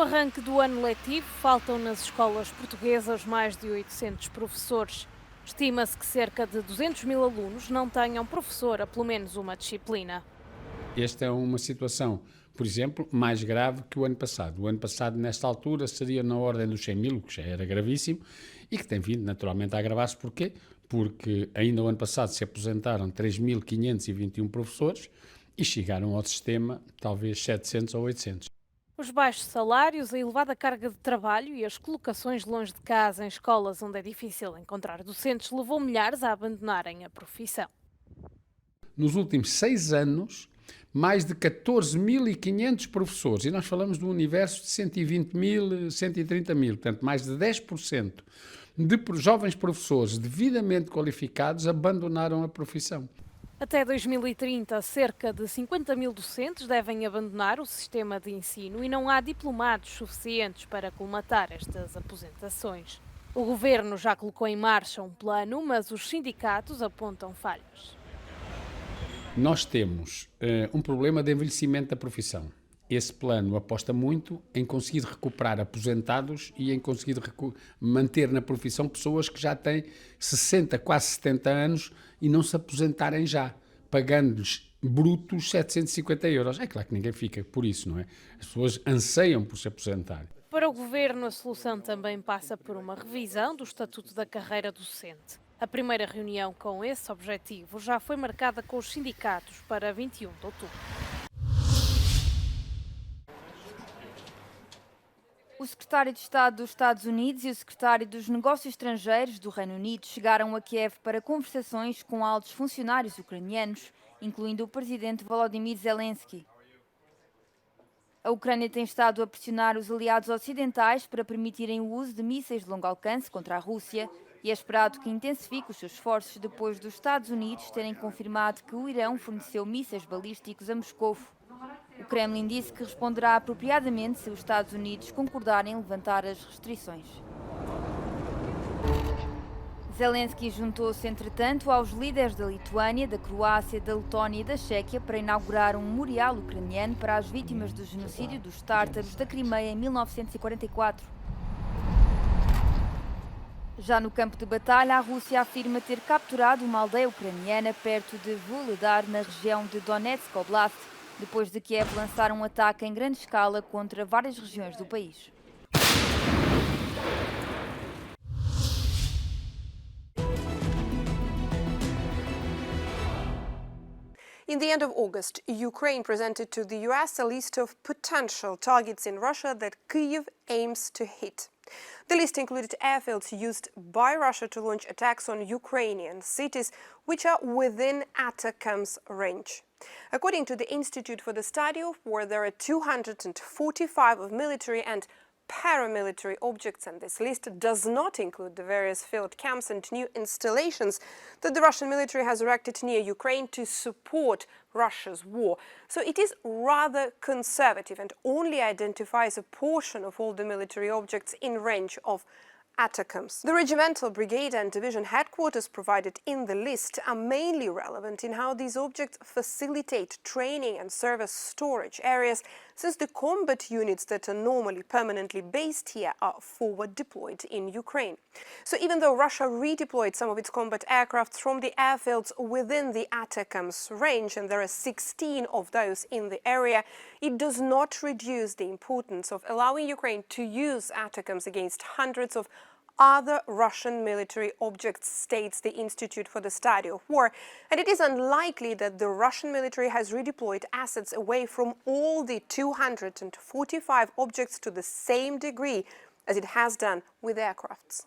arranque do ano letivo, faltam nas escolas portuguesas mais de 800 professores. Estima-se que cerca de 200 mil alunos não tenham professor a pelo menos uma disciplina. Esta é uma situação, por exemplo, mais grave que o ano passado. O ano passado, nesta altura, seria na ordem dos 100 mil, o que já era gravíssimo, e que tem vindo naturalmente a agravar-se. Porquê? Porque ainda o ano passado se aposentaram 3.521 professores e chegaram ao sistema talvez 700 ou 800. Os baixos salários, a elevada carga de trabalho e as colocações longe de casa em escolas onde é difícil encontrar docentes levou milhares a abandonarem a profissão. Nos últimos 6 anos, mais de 14.500 professores, e nós falamos de um universo de 120 mil, 130 mil, portanto mais de 10% de jovens professores devidamente qualificados abandonaram a profissão. Até 2030, cerca de 50 mil docentes devem abandonar o sistema de ensino e não há diplomados suficientes para colmatar estas aposentações. O governo já colocou em marcha um plano, mas os sindicatos apontam falhas. Nós temos um problema de envelhecimento da profissão. Esse plano aposta muito em conseguir recuperar aposentados e em conseguir manter na profissão pessoas que já têm 60, quase 70 anos e não se aposentarem já, pagando-lhes brutos 750 euros. É claro que ninguém fica por isso, não é? As pessoas anseiam por se aposentar. Para o governo, a solução também passa por uma revisão do Estatuto da Carreira Docente. A primeira reunião com esse objetivo já foi marcada com os sindicatos para 21 de outubro. O secretário de Estado dos Estados Unidos e o secretário dos Negócios Estrangeiros do Reino Unido chegaram a Kiev para conversações com altos funcionários ucranianos, incluindo o presidente Volodymyr Zelensky. A Ucrânia tem estado a pressionar os aliados ocidentais para permitirem o uso de mísseis de longo alcance contra a Rússia e é esperado que intensifique os seus esforços depois dos Estados Unidos terem confirmado que o Irão forneceu mísseis balísticos a Moscou. O Kremlin disse que responderá apropriadamente se os Estados Unidos concordarem em levantar as restrições. Zelensky juntou-se, entretanto, aos líderes da Lituânia, da Croácia, da Letónia e da Chequia para inaugurar um memorial ucraniano para as vítimas do genocídio dos tártaros da Crimeia em 1944. Já no campo de batalha, a Rússia afirma ter capturado uma aldeia ucraniana perto de Vuhledar, na região de Donetsk Oblast, depois de Kiev lançar um ataque em grande escala contra várias regiões do país. In the end of August, Ukraine presented to the US a list of potential targets in Russia that Kyiv aims to hit. The list included airfields used by Russia to launch attacks on Ukrainian cities, which are within ATACMS range. According to the Institute for the Study of War, there are 245 of military and paramilitary objects, and this list does not include the various field camps and new installations that the Russian military has erected near Ukraine to support Russia's war. So it is rather conservative and only identifies a portion of all the military objects in range of ATACMS. The regimental, brigade and division headquarters provided in the list are mainly relevant in how these objects facilitate training and serve as storage areas, since the combat units that are normally permanently based here are forward deployed in Ukraine. So even though Russia redeployed some of its combat aircraft from the airfields within the ATACMS range, and there are 16 of those in the area, it does not reduce the importance of allowing Ukraine to use ATACMS against hundreds of other Russian military objects, states the Institute for the Study of War, and it is unlikely that the Russian military has redeployed assets away from all the 245 objects to the same degree as it has done with aircrafts.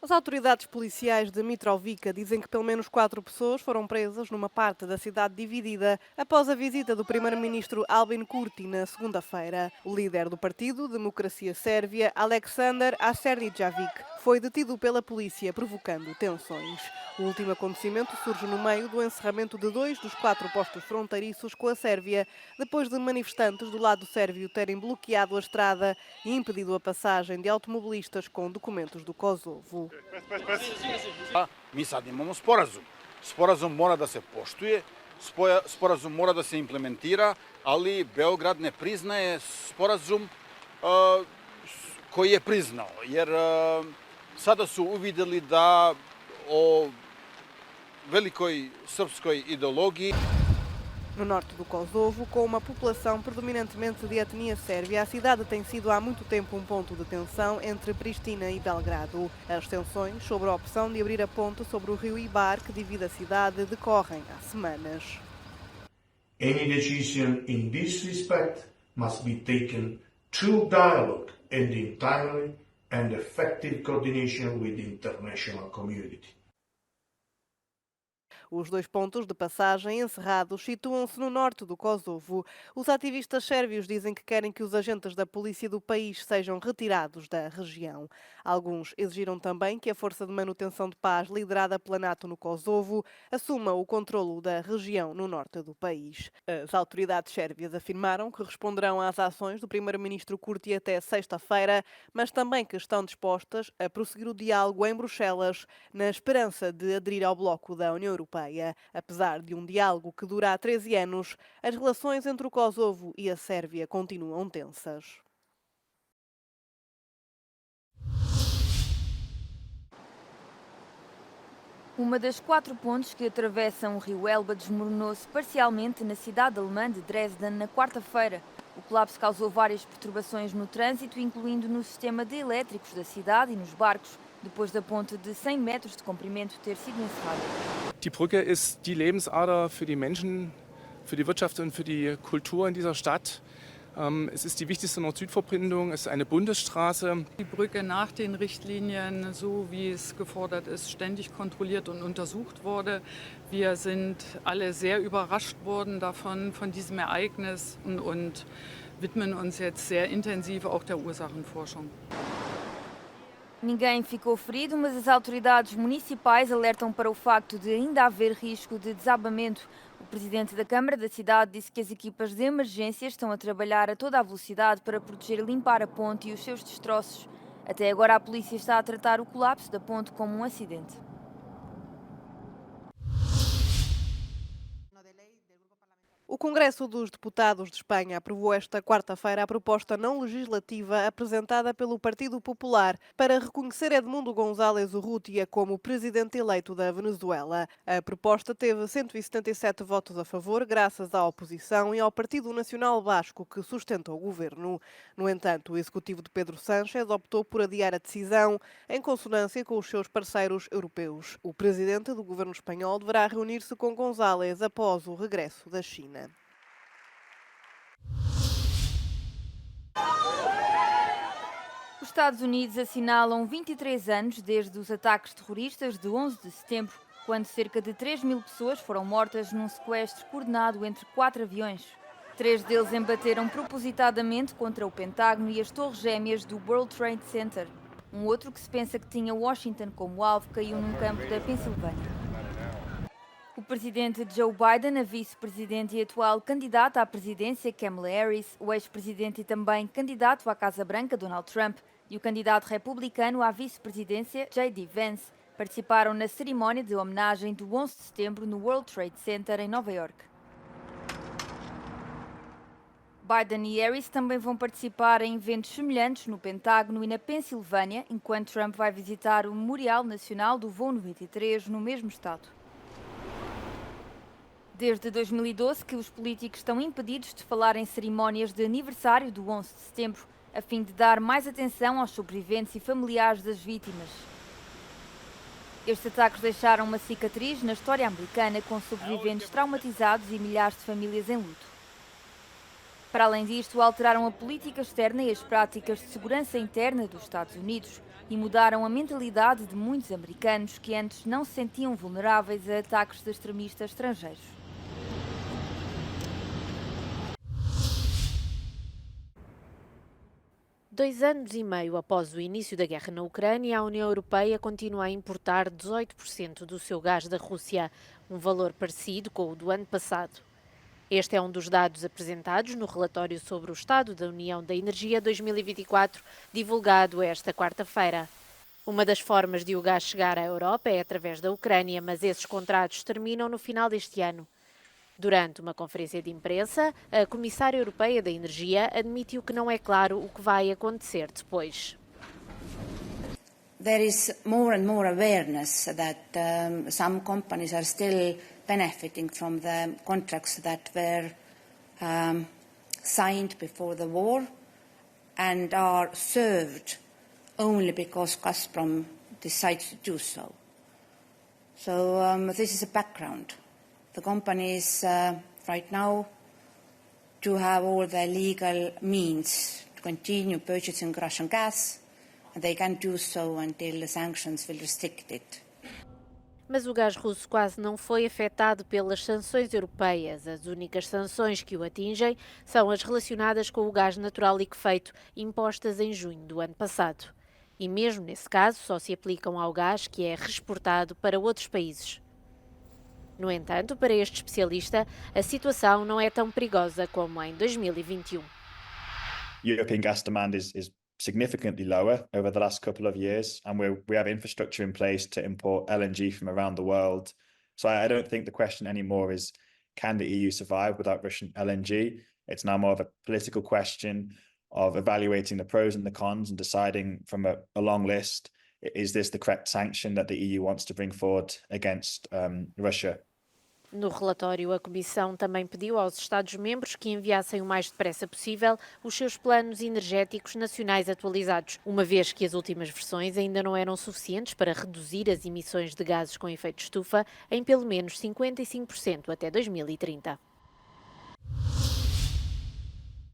As autoridades policiais de Mitrovica dizem que pelo menos 4 pessoas foram presas numa parte da cidade dividida após a visita do primeiro-ministro Albin Kurti na segunda-feira. O líder do partido Democracia Sérvia, Aleksandar Asernijavic, foi detido pela polícia provocando tensões. O último acontecimento surge no meio do encerramento de 2 dos 4 postos fronteiriços com a Sérvia, depois de manifestantes do lado sérvio terem bloqueado a estrada e impedido a passagem de automobilistas com documentos do Kosovo. Mi sad imamo sporazum. Sporazum mora da se poštuje. sporazum mora da se implementira, ali Beograd ne priznaje sporazum koji je priznao, jer sada su uvidjeli da o velikoj srpskoj ideologiji. No norte do Kosovo, com uma população predominantemente de etnia sérvia, a cidade tem sido há muito tempo um ponto de tensão entre Pristina e Belgrado. As tensões sobre a opção de abrir a ponte sobre o rio Ibar, que divide a cidade, decorrem há semanas. Any decision in this respect must be taken through dialogue and in timely and effective coordination with the international community. Os 2 pontos de passagem encerrados situam-se no norte do Kosovo. Os ativistas sérvios dizem que querem que os agentes da polícia do país sejam retirados da região. Alguns exigiram também que a Força de Manutenção de Paz, liderada pela NATO no Kosovo, assuma o controlo da região no norte do país. As autoridades sérvias afirmaram que responderão às ações do primeiro-ministro Kurti até sexta-feira, mas também que estão dispostas a prosseguir o diálogo em Bruxelas, na esperança de aderir ao bloco da União Europeia. Apesar de um diálogo que dura há 13 anos, as relações entre o Kosovo e a Sérvia continuam tensas. Uma das 4 pontes que atravessam o rio Elba desmoronou-se parcialmente na cidade alemã de Dresden na quarta-feira. O colapso causou várias perturbações no trânsito, incluindo no sistema de elétricos da cidade e nos barcos, depois da ponte de 100 metros de comprimento ter sido encerrada. Die Brücke ist die Lebensader für die Menschen, für die Wirtschaft und für die Kultur in dieser Stadt. Es ist die wichtigste Nord-Süd-Verbindung, es ist eine Bundesstraße. Die Brücke nach den Richtlinien, so wie es gefordert ist, ständig kontrolliert und untersucht wurde. Wir sind alle sehr überrascht worden von diesem Ereignis und widmen uns jetzt sehr intensiv auch der Ursachenforschung. Ninguém ficou ferido, mas as autoridades municipais alertam para o facto de ainda haver risco de desabamento. O presidente da Câmara da cidade disse que as equipas de emergência estão a trabalhar a toda a velocidade para proteger e limpar a ponte e os seus destroços. Até agora a polícia está a tratar o colapso da ponte como um acidente. O Congresso dos Deputados de Espanha aprovou esta quarta-feira a proposta não legislativa apresentada pelo Partido Popular para reconhecer Edmundo González Urrutia como presidente eleito da Venezuela. A proposta teve 177 votos a favor, graças à oposição e ao Partido Nacional Basco, que sustenta o governo. No entanto, o executivo de Pedro Sánchez optou por adiar a decisão, em consonância com os seus parceiros europeus. O presidente do governo espanhol deverá reunir-se com González após o regresso da China. Os Estados Unidos assinalam 23 anos desde os ataques terroristas de 11 de setembro, quando cerca de 3.000 pessoas foram mortas num sequestro coordenado entre 4 aviões. 3 deles embateram propositadamente contra o Pentágono e as torres gêmeas do World Trade Center. Um outro, que se pensa que tinha Washington como alvo, caiu num campo da Pensilvânia. O presidente Joe Biden, a vice-presidente e atual candidata à presidência Kamala Harris, o ex-presidente e também candidato à Casa Branca Donald Trump e o candidato republicano à vice-presidência J.D. Vance participaram na cerimónia de homenagem do 11 de setembro no World Trade Center em Nova York. Biden e Harris também vão participar em eventos semelhantes no Pentágono e na Pensilvânia, enquanto Trump vai visitar o Memorial Nacional do Voo 93 no mesmo estado. Desde 2012 que os políticos estão impedidos de falar em cerimónias de aniversário do 11 de setembro, a fim de dar mais atenção aos sobreviventes e familiares das vítimas. Estes ataques deixaram uma cicatriz na história americana, com sobreviventes traumatizados e milhares de famílias em luto. Para além disto, alteraram a política externa e as práticas de segurança interna dos Estados Unidos e mudaram a mentalidade de muitos americanos que antes não se sentiam vulneráveis a ataques de extremistas estrangeiros. Dois anos e meio após o início da guerra na Ucrânia, a União Europeia continua a importar 18% do seu gás da Rússia, um valor parecido com o do ano passado. Este é um dos dados apresentados no relatório sobre o Estado da União da Energia 2024, divulgado esta quarta-feira. Uma das formas de o gás chegar à Europa é através da Ucrânia, mas esses contratos terminam no final deste ano. Durante uma conferência de imprensa, a Comissária Europeia da Energia admitiu que não é claro o que vai acontecer depois. There is more and more awareness that some companies are still benefiting from the contracts that were signed before the war and are served only because Gazprom decides to do so. So this is a background. The companies right now do have all the legal means to continue purchasing Russian gas, and they can do so until the sanctions will restrict it. Mas o gás russo quase não foi afetado pelas sanções europeias. As únicas sanções que o atingem são as relacionadas com o gás natural liquefeito, impostas em junho do ano passado. E mesmo nesse caso, só se aplicam ao gás que é reexportado para outros países. No entanto, para este especialista, a situação não é tão perigosa como em 2021. European gas demand is significantly lower over the last couple of years, and we have infrastructure in place to import LNG from around the world. So I don't think the question anymore is, can the EU survive without Russian LNG? It's now more of a political question of evaluating the pros and the cons and deciding from a long list, is this the correct sanction that the EU wants to bring forward against Russia? No relatório, a Comissão também pediu aos Estados-membros que enviassem o mais depressa possível os seus planos energéticos nacionais atualizados, uma vez que as últimas versões ainda não eram suficientes para reduzir as emissões de gases com efeito estufa em pelo menos 55% até 2030.